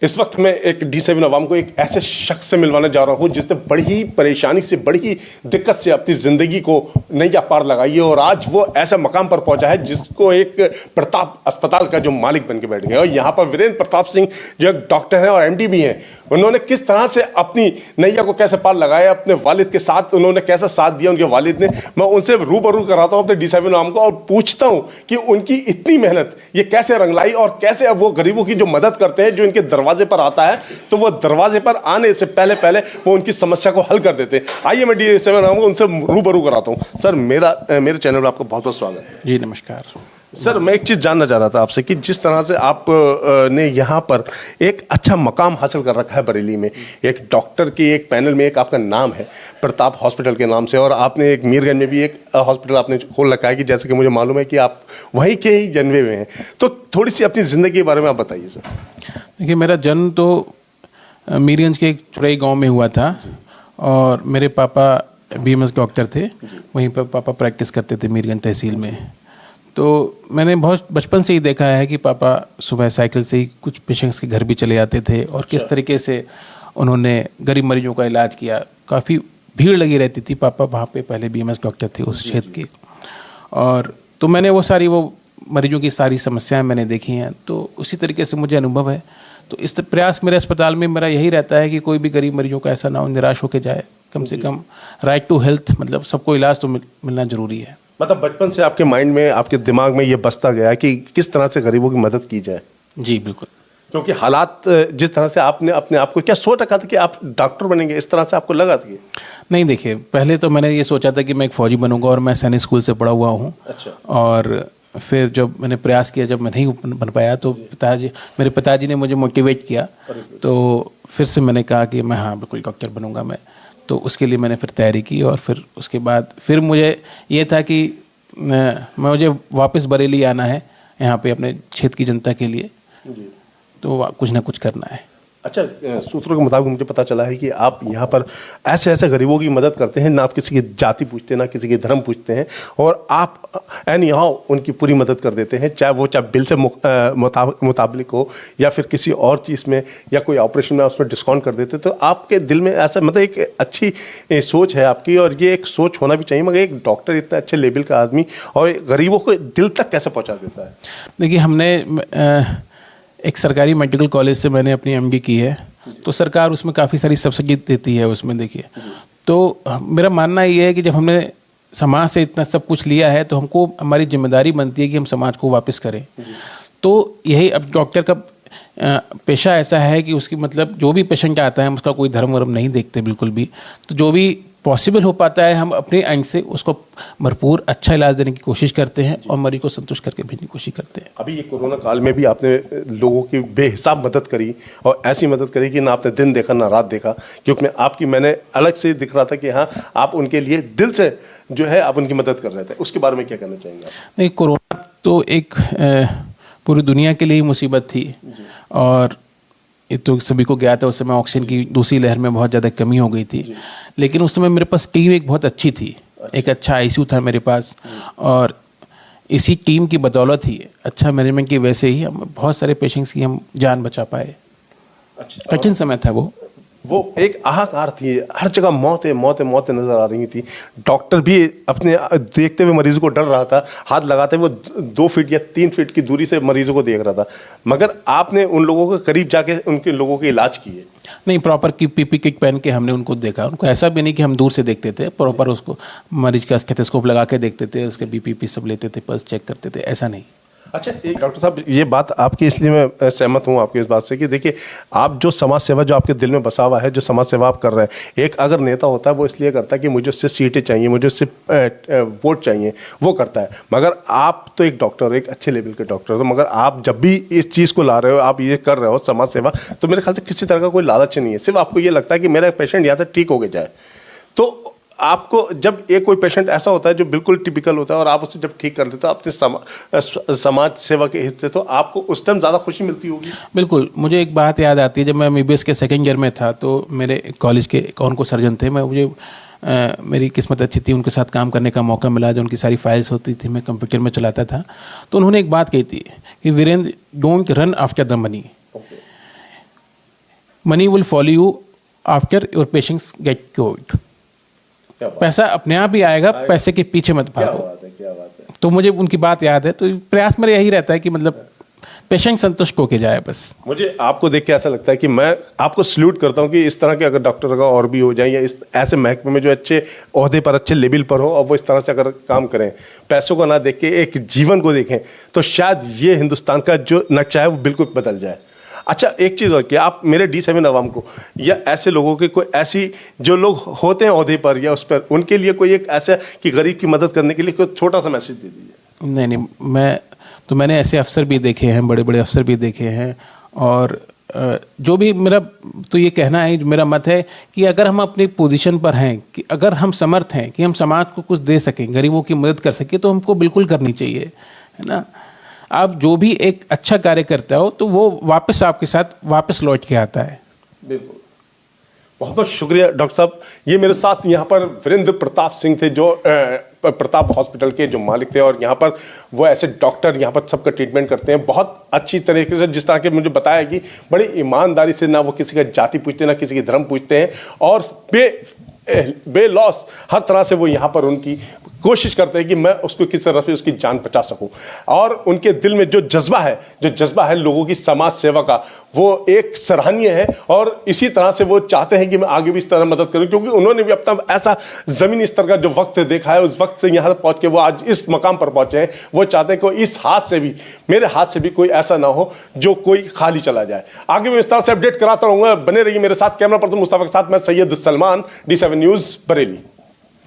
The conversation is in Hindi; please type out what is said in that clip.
इस वक्त मैं एक D7 अवाम को एक ऐसे शख्स से मिलवाने जा रहा हूं जिसने बड़ी ही परेशानी से, बड़ी ही दिक्कत से अपनी ज़िंदगी को नैया पार लगाई है और आज वो ऐसे मकाम पर पहुंचा है जिसको एक प्रताप अस्पताल का जो मालिक बन के बैठ गया। और यहाँ पर वीरेंद्र प्रताप सिंह जो एक डॉक्टर हैं और MD भी हैं, उन्होंने किस तरह से अपनी नैया को कैसे पार लगाया, अपने वालिद के साथ उन्होंने कैसा साथ दिया उनके वालिद ने। मैं उनसे रूबरू कराता हूँ अपने D7 अवाम को और पूछता हूँ कि उनकी इतनी मेहनत ये कैसे रंग लाई और कैसे अब वो गरीबों की जो मदद करते हैं, जो इनके दरवाजे पर आता है तो वो दरवाजे पर आने से पहले पहले वो उनकी समस्या को हल कर देते हैं। आइए मैं D7 अवाम को उनसे रूबरू कराता हूँ। सर, मेरे चैनल पर आपका बहुत बहुत स्वागत है। जी नमस्कार सर, मैं एक चीज़ जानना चाह रहा था आपसे कि जिस तरह से आप ने यहाँ पर एक अच्छा मकाम हासिल कर रखा है बरेली में, एक डॉक्टर की एक पैनल में एक आपका नाम है प्रताप हॉस्पिटल के नाम से, और आपने एक मीरगंज में भी एक हॉस्पिटल आपने खोल रखा है कि जैसे कि मुझे मालूम है कि आप वहीं के ही जन्मे हुए हैं, तो थोड़ी सी अपनी ज़िंदगी के बारे में आप बताइए सर। देखिए, मेरा जन्म तो मीरगंज के एक चुरई गाँव में हुआ था और मेरे पापा BMS डॉक्टर थे, वहीं पर पापा प्रैक्टिस करते थे मीरगंज तहसील में। तो मैंने बहुत बचपन से ही देखा है कि पापा सुबह साइकिल से ही कुछ पेशेंट्स के घर भी चले जाते थे और किस तरीके से उन्होंने गरीब मरीजों का इलाज किया। काफ़ी भीड़ लगी रहती थी, पापा वहाँ पे पहले BMS डॉक्टर थे उस क्षेत्र के, और तो मैंने वो मरीजों की सारी समस्याएं मैंने देखी हैं, तो उसी तरीके से मुझे अनुभव है। तो इस प्रयास मेरे अस्पताल में मेरा यही रहता है कि कोई भी गरीब मरीजों का ऐसा ना हो निराश होकर जाए, कम से कम राइट टू हेल्थ, मतलब सबको इलाज तो मिलना ज़रूरी है। मतलब बचपन से आपके माइंड में, आपके दिमाग में ये बसता गया कि किस तरह से गरीबों की मदद की जाए। जी बिल्कुल, क्योंकि हालात जिस तरह से आपने अपने आप को क्या सोच रखा था कि आप डॉक्टर बनेंगे, इस तरह से आपको लगा था? नहीं, देखिए, पहले तो मैंने ये सोचा था कि मैं एक फ़ौजी बनूंगा और मैं सैनिक स्कूल से पढ़ा हुआ हूँ। अच्छा। और फिर जब मैंने प्रयास किया, जब मैं नहीं बन पाया तो मेरे पिताजी ने मुझे मोटिवेट किया, तो फिर से मैंने कहा कि मैं हाँ बिल्कुल डॉक्टर बनूंगा मैं। तो उसके लिए मैंने फिर तैयारी की और फिर उसके बाद फिर मुझे ये था कि मुझे वापस बरेली आना है यहाँ पे अपने क्षेत्र की जनता के लिए, तो कुछ ना कुछ करना है। अच्छा, सूत्रों के मुताबिक मुझे पता चला है कि आप यहाँ पर ऐसे ऐसे गरीबों की मदद करते हैं, ना आप किसी की जाति पूछते हैं, ना किसी के धर्म पूछते हैं, और आप यहाँ उनकी पूरी मदद कर देते हैं, चाहे बिल से मुताबिक हो या फिर किसी और चीज़ में या कोई ऑपरेशन में उसमें डिस्काउंट कर देते। तो आपके दिल में ऐसा, मतलब एक अच्छी सोच है आपकी, और ये एक सोच होना भी चाहिए। मगर एक डॉक्टर इतना अच्छे लेवल का आदमी और गरीबों को दिल तक कैसे पहुँचा देता है? देखिए, हमने एक सरकारी मेडिकल कॉलेज से मैंने अपनी MD की है, तो सरकार उसमें काफ़ी सारी सब्सिडी देती है उसमें। देखिए, तो मेरा मानना ये है कि जब हमने समाज से इतना सब कुछ लिया है तो हमको हमारी जिम्मेदारी बनती है कि हम समाज को वापस करें। तो यही, अब डॉक्टर का पेशा ऐसा है कि उसकी मतलब जो भी पेशेंट आता है हम उसका कोई धर्म वर्म नहीं देखते बिल्कुल भी। तो जो भी पॉसिबल हो पाता है हम अपने एंड से उसको भरपूर अच्छा इलाज देने की कोशिश करते हैं और मरीज को संतुष्ट करके भेजने की कोशिश करते हैं। अभी ये कोरोना काल में भी आपने लोगों की बेहिसाब मदद करी, और ऐसी मदद करी कि ना आपने दिन देखा ना रात देखा, क्योंकि मैंने अलग से दिख रहा था कि हाँ, आप उनके लिए दिल से जो है आप उनकी मदद कर रहे थे। उसके बारे में क्या कहना चाहेंगे आप? नहीं, कोरोना तो एक पूरी दुनिया के लिए ही मुसीबत थी, और ये तो सभी को ज्ञात है। उस समय ऑक्सीजन की दूसरी लहर में बहुत ज़्यादा कमी हो गई थी, लेकिन उस समय मेरे पास टीम एक बहुत अच्छी थी। एक अच्छा ICU था मेरे पास, और इसी टीम की बदौलत ही, अच्छा मैनेजमेंट की वजह से ही हम बहुत सारे पेशेंट्स की हम जान बचा पाए। अच्छा, कठिन समय था वो एक हाहाकार थी, हर जगह मौतें नजर आ रही थी। डॉक्टर भी अपने देखते हुए मरीजों को डर रहा था, हाथ लगाते हुए 2 फीट या 3 फीट की दूरी से मरीजों को देख रहा था, मगर आपने उन लोगों के करीब जाके उनके लोगों के इलाज किए। नहीं, प्रॉपर PP किट पहन के हमने उनको देखा। उनको ऐसा भी नहीं कि हम दूर से देखते थे, प्रॉपर उसको मरीज का स्टेथोस्कोप लगा के देखते थे, उसके BP सब लेते थे, पल्स चेक करते थे, ऐसा नहीं। अच्छा, एक डॉक्टर साहब, ये बात आपकी इसलिए मैं सहमत हूँ आपकी इस बात से कि देखिए, आप जो समाज सेवा जो आपके दिल में बसा हुआ है, जो समाज सेवा आप कर रहे हैं, एक अगर नेता होता है वो इसलिए करता है कि मुझे उससे सीटें चाहिए, मुझे उससे वोट चाहिए, वो करता है। मगर आप तो एक डॉक्टर, एक अच्छे लेवल के डॉक्टर हो, मगर आप जब भी इस चीज़ को ला रहे हो, आप ये कर रहे हो समाज सेवा, तो मेरे ख्याल से किसी तरह का कोई लालच नहीं है, सिर्फ आपको ये लगता है कि मेरा पेशेंट यहाँ तक ठीक हो गया जाए। तो आपको जब एक कोई पेशेंट ऐसा होता है जो बिल्कुल टिपिकल होता है और आप उसे जब ठीक कर देते हो अपने समाज सेवा के हिस्से, तो आपको उस टाइम ज़्यादा खुशी मिलती होगी। बिल्कुल, मुझे एक बात याद आती है, जब मैं MBBS के 2nd ईयर में था तो मेरे कॉलेज के एक ऑन्को सर्जन थे, मेरी किस्मत अच्छी थी, उनके साथ काम करने का मौका मिला। जो उनकी सारी फाइल्स होती थी मैं कंप्यूटर में चलाता था, तो उन्होंने एक बात कही थी कि Virender, don't run after the money, money will follow you after your patients get cured. पैसा अपने आप ही आएगा, पैसे के पीछे मत भागो। क्या बात है। तो मुझे उनकी बात याद है, तो प्रयास मेरा यही रहता है कि मतलब पेशेंट संतुष्ट होके जाए बस। मुझे आपको देख के ऐसा लगता है कि मैं आपको सल्यूट करता हूं कि इस तरह के अगर डॉक्टर अगर और भी हो जाएं या इस ऐसे महकमे में जो अच्छे ओहदे पर अच्छे लेवल पर हो और वो इस तरह से अगर काम करें, पैसों को ना देख के एक जीवन को देखें, तो शायद ये हिंदुस्तान का जो नक्शा है वो बिल्कुल बदल जाए। अच्छा, एक चीज़ और कि आप मेरे D7 अवाम को या ऐसे लोगों के कोई ऐसी जो लोग होते हैं ओहदे पर या उस पर, उनके लिए कोई एक ऐसा कि गरीब की मदद करने के लिए कोई छोटा सा मैसेज दे दीजिए। नहीं, मैंने ऐसे अफसर भी देखे हैं, बड़े बड़े अफसर भी देखे हैं, और जो भी मेरा तो ये कहना है, मेरा मत है कि अगर हम अपनी पोजीशन पर हैं, कि अगर हम समर्थ हैं कि हम समाज को कुछ दे सकें, गरीबों की मदद कर सकें, तो हमको बिल्कुल करनी चाहिए, है ना। आप जो भी एक अच्छा कार्य करते हो तो वो वापस आपके साथ वापस लौट के आता है। बिल्कुल, बहुत बहुत शुक्रिया डॉक्टर साहब। ये मेरे साथ यहाँ पर वीरेंद्र प्रताप सिंह थे, जो प्रताप हॉस्पिटल के जो मालिक थे, और यहाँ पर वो ऐसे डॉक्टर यहाँ पर सबका ट्रीटमेंट करते हैं बहुत अच्छी तरीके से, जिस तरह के मुझे बताया कि बड़ी ईमानदारी से, ना वो किसी का जाति पूछते, ना किसी की धर्म पूछते हैं, और बेलॉस हर तरह से वो यहाँ पर उनकी कोशिश करते हैं कि मैं उसको किस तरह से उसकी जान बचा सकूं। और उनके दिल में जो जज्बा है लोगों की समाज सेवा का, वो एक सराहनीय है, और इसी तरह से वो चाहते हैं कि मैं आगे भी इस तरह मदद करूं, क्योंकि उन्होंने भी अपना ऐसा ज़मीनी स्तर का जो वक्त देखा है, उस वक्त से यहाँ तक पहुँच के वो आज इस मकाम पर पहुँचे हैं। वो चाहते हैं कि इस हाथ से भी, मेरे हाथ से भी कोई ऐसा ना हो जो कोई खाली चला जाए। आगे मैं इस तरह से अपडेट कराता रहूँगा, बने रहिए मेरे साथ। कैमरा पर्सन मुस्तफा के साथ मैं सैयद सलमान, D7 न्यूज़ बरेली।